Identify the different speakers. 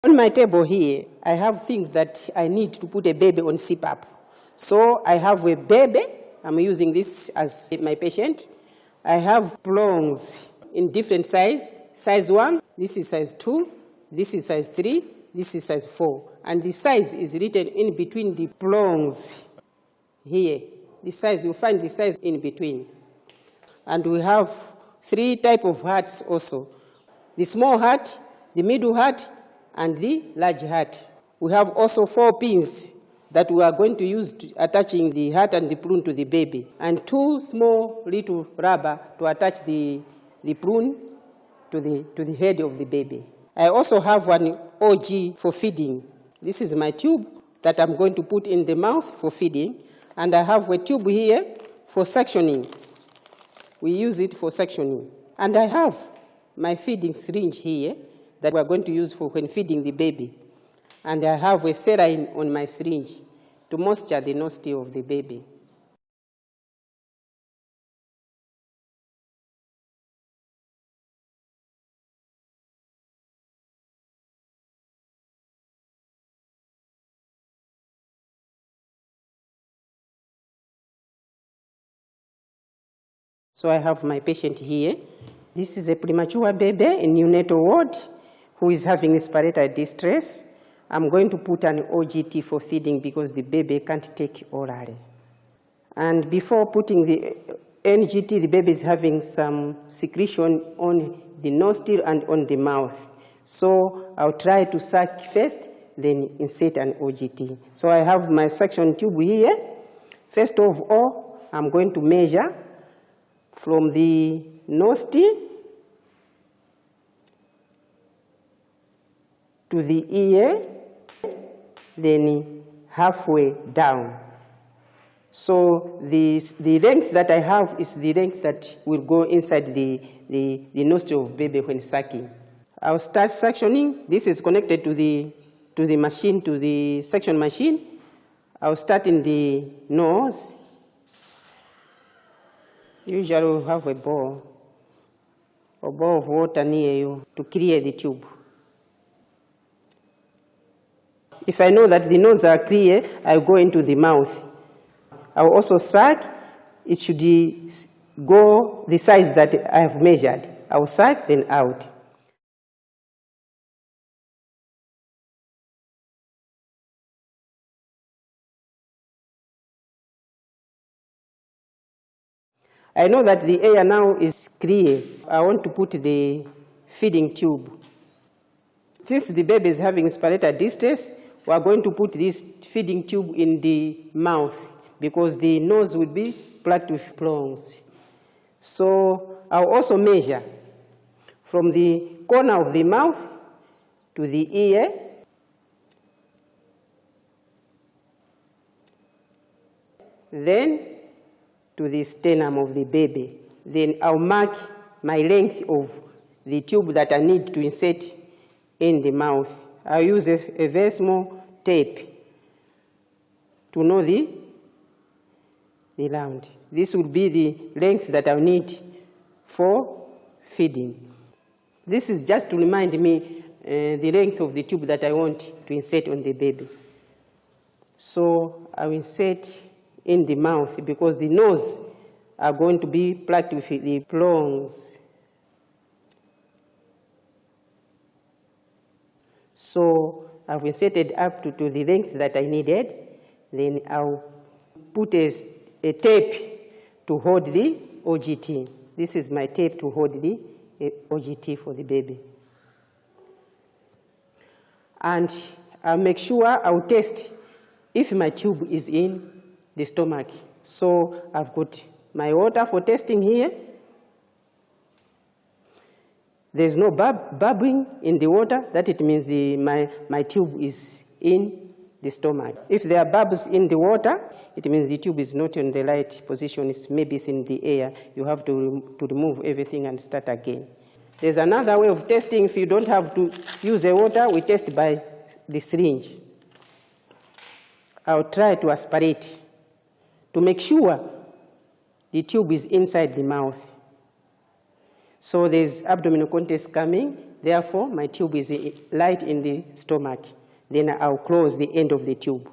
Speaker 1: On my table here, I have things that I need to put a baby on CPAP. So I have a baby. I'm using this as my patient. I have prongs in different size. Size 1, this is size 2, this is size 3, this is size 4. And the size is written in between the prongs here. The size, you'll find the size in between. And we have 3 types of hearts also. The small heart, the middle heart, and the large heart. We have also 4 pins that we are going to use to attaching the heart and the prune to the baby, and 2 small little rubber to attach the prune to the head of the baby. I also have an OG for feeding. This is my tube that I'm going to put in the mouth for feeding, and I have a tube here for suctioning. We use it for suctioning. And I have my feeding syringe here that we're going to use for when feeding the baby. And I have a saline on my syringe to moisture the nostril of the baby. So I have my patient here. This is a premature baby in neonatal ward who is having respiratory distress. I'm going to put an OGT for feeding because the baby can't take orally. And before putting the NGT, the baby is having some secretion on the nostril and on the mouth. So I'll try to suck first, then insert an OGT. So I have my suction tube here. First of all, I'm going to measure from the nostril to the ear, then halfway down. So the length that I have is the length that will go inside the nostril of baby when sucking. I'll start suctioning. This is connected to the machine, to the suction machine. I'll start in the nose. Usually we'll have a bowl of water near you to clear the tube. If I know that the nose are clear, I'll go into the mouth. I'll also suck. It should go the size that I have measured. I'll suck, then out. I know that the air now is clear. I want to put the feeding tube. Since the baby is having respiratory distress, we are going to put this feeding tube in the mouth because the nose will be plugged with prongs. So I'll also measure from the corner of the mouth to the ear, then to the sternum of the baby. Then I'll mark my length of the tube that I need to insert in the mouth. I'll use a very small tape to know the round. This will be the length that I'll need for feeding. This is just to remind me the length of the tube that I want to insert on the baby. So I will insert in the mouth because the nose are going to be plugged with the prongs. So I've inserted up to the length that I needed. Then I'll put a tape to hold the OGT. This is my tape to hold the OGT for the baby. And I'll make sure I'll test if my tube is in the stomach. So I've got my water for testing here. There's no bubbling in the water. That it means my tube is in the stomach. If there are bubbles in the water, it means the tube is not in the right position. Maybe it's in the air. You have to remove everything and start again. There's another way of testing. If you don't have to use the water, we test by the syringe. I'll try to aspirate to make sure the tube is inside the mouth. So there's abdominal contents coming, Therefore, my tube is right in the stomach. Then I'll close the end of the tube.